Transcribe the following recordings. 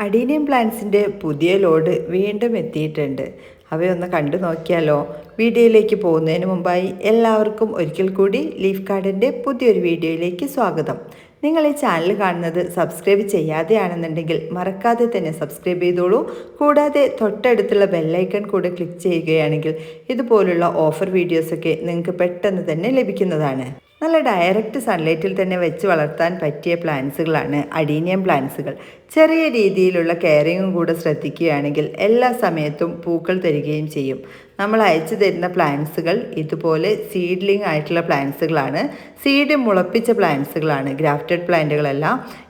Adenium പ്ലാന്റ്സിൻ്റെ പുതിയ load വീണ്ടും എത്തിയിട്ടുണ്ട്. അവയൊന്ന് കണ്ടു നോക്കിയാലോ? വീഡിയോയിലേക്ക് പോകുന്നതിന് മുമ്പായി എല്ലാവർക്കും ഒരിക്കൽ കൂടി ലീഫ് ഗാർഡൻ്റെ പുതിയൊരു വീഡിയോയിലേക്ക് സ്വാഗതം. നിങ്ങൾ ഈ ചാനൽ കാണുന്നത് സബ്സ്ക്രൈബ് ചെയ്യാതെയാണെന്നുണ്ടെങ്കിൽ മറക്കാതെ തന്നെ സബ്സ്ക്രൈബ് ചെയ്തോളൂ. കൂടാതെ തൊട്ടടുത്തുള്ള ബെല്ലൈക്കൺ കൂടെ ക്ലിക്ക് ചെയ്യുകയാണെങ്കിൽ ഇതുപോലുള്ള ഓഫർ വീഡിയോസൊക്കെ നിങ്ങൾക്ക് പെട്ടെന്ന് തന്നെ ലഭിക്കുന്നതാണ്. നല്ല ഡയറക്റ്റ് സൺലൈറ്റിൽ തന്നെ വെച്ച് വളർത്താൻ പറ്റിയ പ്ലാന്റ്സുകളാണ് അഡീനിയം പ്ലാന്റ്സുകൾ. ചെറിയ രീതിയിലുള്ള കെയറിങ്ങും കൂടെ ശ്രദ്ധിക്കുകയാണെങ്കിൽ എല്ലാ സമയത്തും പൂക്കൾ തരികയും ചെയ്യും. നമ്മൾ അയച്ചു തരുന്ന പ്ലാന്റ്സുകൾ ഇതുപോലെ സീഡ്ലിംഗ് ആയിട്ടുള്ള പ്ലാന്റ്സുകളാണ്. Seed മുളപ്പിച്ച പ്ലാന്റ്സുകളാണ്, grafted പ്ലാന്റുകളല്ല.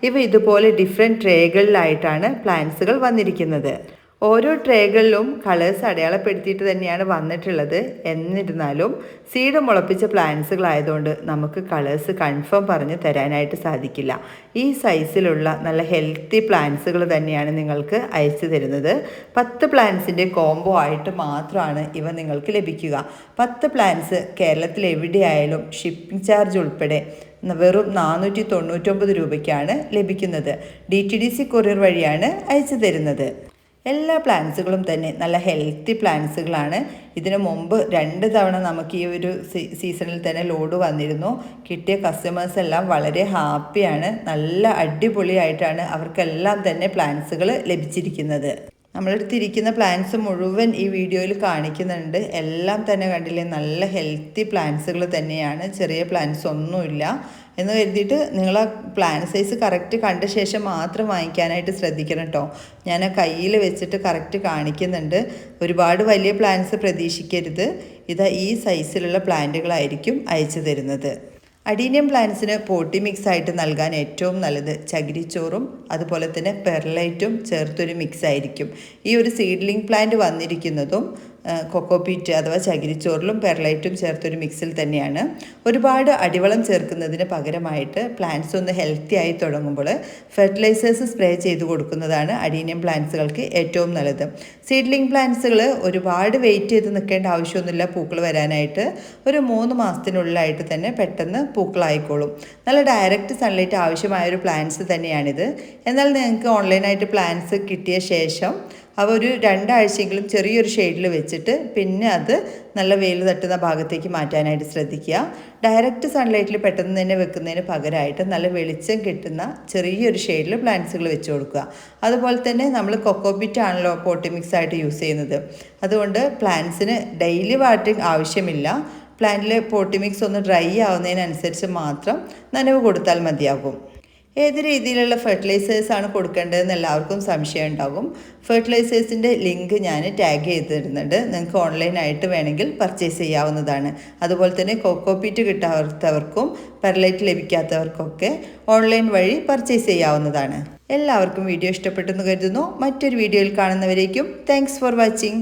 ഇവ ഇതുപോലെ ഡിഫറെൻറ്റ് ട്രേകളിലായിട്ടാണ് പ്ലാന്റ്സുകൾ വന്നിരിക്കുന്നത്. ഓരോ ട്രേകളിലും കളേഴ്സ് അടയാളപ്പെടുത്തിയിട്ട് തന്നെയാണ് വന്നിട്ടുള്ളത്. എന്നിരുന്നാലും സീഡ് മുളപ്പിച്ച പ്ലാന്റ്സുകളായതുകൊണ്ട് നമുക്ക് കളേഴ്സ് കൺഫേം പറഞ്ഞ് തരാനായിട്ട് സാധിക്കില്ല. ഈ സൈസിലുള്ള നല്ല ഹെൽത്തി പ്ലാന്റ്സുകൾ തന്നെയാണ് നിങ്ങൾക്ക് അയച്ചു തരുന്നത്. 10 പ്ലാന്റ്സിൻ്റെ കോംബോ ആയിട്ട് മാത്രമാണ് ഇവ നിങ്ങൾക്ക് ലഭിക്കുക. 10 പ്ലാന്റ്സ് കേരളത്തിൽ എവിടെയായാലും ഷിപ്പിംഗ് ചാർജ് ഉൾപ്പെടെ വെറും 499 രൂപയ്ക്കാണ് ലഭിക്കുന്നത്. DTDC കൊറിയർ വഴിയാണ് അയച്ചു തരുന്നത്. എല്ലാ പ്ലാന്റ്സുകളും തന്നെ നല്ല ഹെൽത്തി പ്ലാന്റ്സുകളാണ്. ഇതിനു മുമ്പ് 2 തവണ നമുക്ക് ഈ ഒരു സീസണിൽ തന്നെ ലോഡ് വന്നിരുന്നു. കിട്ടിയ കസ്റ്റമേഴ്സ് എല്ലാം വളരെ ഹാപ്പിയാണ്. നല്ല അടിപൊളിയായിട്ടാണ് അവർക്കെല്ലാം തന്നെ പ്ലാന്റ്സുകൾ ലഭിച്ചിരിക്കുന്നത്. നമ്മളെടുത്തിരിക്കുന്ന പ്ലാന്റ്സ് മുഴുവൻ ഈ വീഡിയോയിൽ കാണിക്കുന്നുണ്ട്. എല്ലാം തന്നെ കണ്ടില്ലേ, നല്ല ഹെൽത്തി പ്ലാന്റ്സുകൾ തന്നെയാണ്. ചെറിയ പ്ലാന്റ്സ് ഒന്നുമില്ല എന്ന് കരുതിയിട്ട് നിങ്ങൾ ആ പ്ലാന്റ് സൈസ് കറക്റ്റ് കണ്ട ശേഷം മാത്രം വാങ്ങിക്കാനായിട്ട് ശ്രദ്ധിക്കണം കേട്ടോ. ഞാൻ ആ കയ്യിൽ വെച്ചിട്ട് കറക്റ്റ് കാണിക്കുന്നുണ്ട്. ഒരുപാട് വലിയ പ്ലാന്റ്സ് പ്രതീക്ഷിക്കരുത്. ഇതാ ഈ സൈസിലുള്ള പ്ലാന്റുകളായിരിക്കും അയച്ചു തരുന്നത്. അഡീനിയം പ്ലാന്റ്സിന് പോട്ടി മിക്സ് ആയിട്ട് നൽകാൻ ഏറ്റവും നല്ലത് ചകിരിച്ചോറും അതുപോലെ തന്നെ പെർലൈറ്റും ചേർത്തൊരു മിക്സ് ആയിരിക്കും. ഈ ഒരു സീഡ്ലിംഗ് പ്ലാന്റ് വന്നിരിക്കുന്നതും കൊക്കോപീറ്റ് അഥവാ ചകിരിച്ചോറിലും പെർലൈറ്റും ചേർത്തൊരു മിക്സിൽ തന്നെയാണ്. ഒരുപാട് അടിവളം ചേർക്കുന്നതിന് പകരമായിട്ട് പ്ലാന്റ്സ് ഒന്ന് ഹെൽത്തി ആയി തുടങ്ങുമ്പോൾ ഫെർട്ടിലൈസേഴ്സ് സ്പ്രേ ചെയ്ത് കൊടുക്കുന്നതാണ് അഡീനിയം പ്ലാന്റ്സുകൾക്ക് ഏറ്റവും നല്ലത്. സീഡ്ലിംഗ് പ്ലാന്റ്സുകൾ ഒരുപാട് വെയിറ്റ് ചെയ്ത് നിൽക്കേണ്ട ആവശ്യമൊന്നുമില്ല പൂക്കൾ വരാനായിട്ട്. ഒരു 3 മാസത്തിനുള്ളിലായിട്ട് തന്നെ പെട്ടെന്ന് പൂക്കളായിക്കോളും. നല്ല ഡയറക്റ്റ് സൺലൈറ്റ് ആവശ്യമായൊരു പ്ലാന്റ്സ് തന്നെയാണിത്. എന്നാൽ നിങ്ങൾക്ക് ഓൺലൈനായിട്ട് പ്ലാന്റ്സ് കിട്ടിയ ശേഷം അവ ഒരു 2 ആഴ്ചയെങ്കിലും ചെറിയൊരു ഷെയ്ഡിൽ വെച്ചിട്ട് പിന്നെ അത് നല്ല വെയിൽ തട്ടുന്ന ഭാഗത്തേക്ക് മാറ്റാനായിട്ട് ശ്രദ്ധിക്കുക. ഡയറക്റ്റ് സൺലൈറ്റിൽ പെട്ടെന്ന് തന്നെ വെക്കുന്നതിന് പകരമായിട്ട് നല്ല വെളിച്ചം കിട്ടുന്ന ചെറിയൊരു ഷെയ്ഡിൽ പ്ലാന്റ്സുകൾ വെച്ച് കൊടുക്കുക. അതുപോലെ തന്നെ നമ്മൾ കൊക്കോപീറ്റ് ആണല്ലോ പോട്ടി മിക്സ് ആയിട്ട് യൂസ് ചെയ്യുന്നത്. അതുകൊണ്ട് പ്ലാന്റ്സിന് ഡെയിലി വാട്ടറിങ് ആവശ്യമില്ല. പ്ലാന്റിലെ പോട്ടി മിക്സ് ഒന്ന് ഡ്രൈ ആവുന്നതിനനുസരിച്ച് മാത്രം നനവ് കൊടുത്താൽ മതിയാകും. ഏത് രീതിയിലുള്ള ഫെർട്ടിലൈസേഴ്സാണ് കൊടുക്കേണ്ടതെന്ന് എല്ലാവർക്കും സംശയം ഉണ്ടാകും. ഫെർട്ടിലൈസേഴ്സിൻ്റെ ലിങ്ക് ഞാൻ ടാഗ് ചെയ്തിരുന്നുണ്ട്. നിങ്ങൾക്ക് ഓൺലൈനായിട്ട് വേണമെങ്കിൽ പർച്ചേസ് ചെയ്യാവുന്നതാണ്. അതുപോലെ തന്നെ കൊക്കോപീറ്റ് കിട്ടാത്തവർക്കും പെർലൈറ്റ് ലഭിക്കാത്തവർക്കൊക്കെ ഓൺലൈൻ വഴി പർച്ചേസ് ചെയ്യാവുന്നതാണ്. എല്ലാവർക്കും വീഡിയോ ഇഷ്ടപ്പെട്ടെന്ന് കരുതുന്നു. മറ്റൊരു വീഡിയോയിൽ കാണുന്നവരേക്കും താങ്ക്സ് ഫോർ വാച്ചിങ്.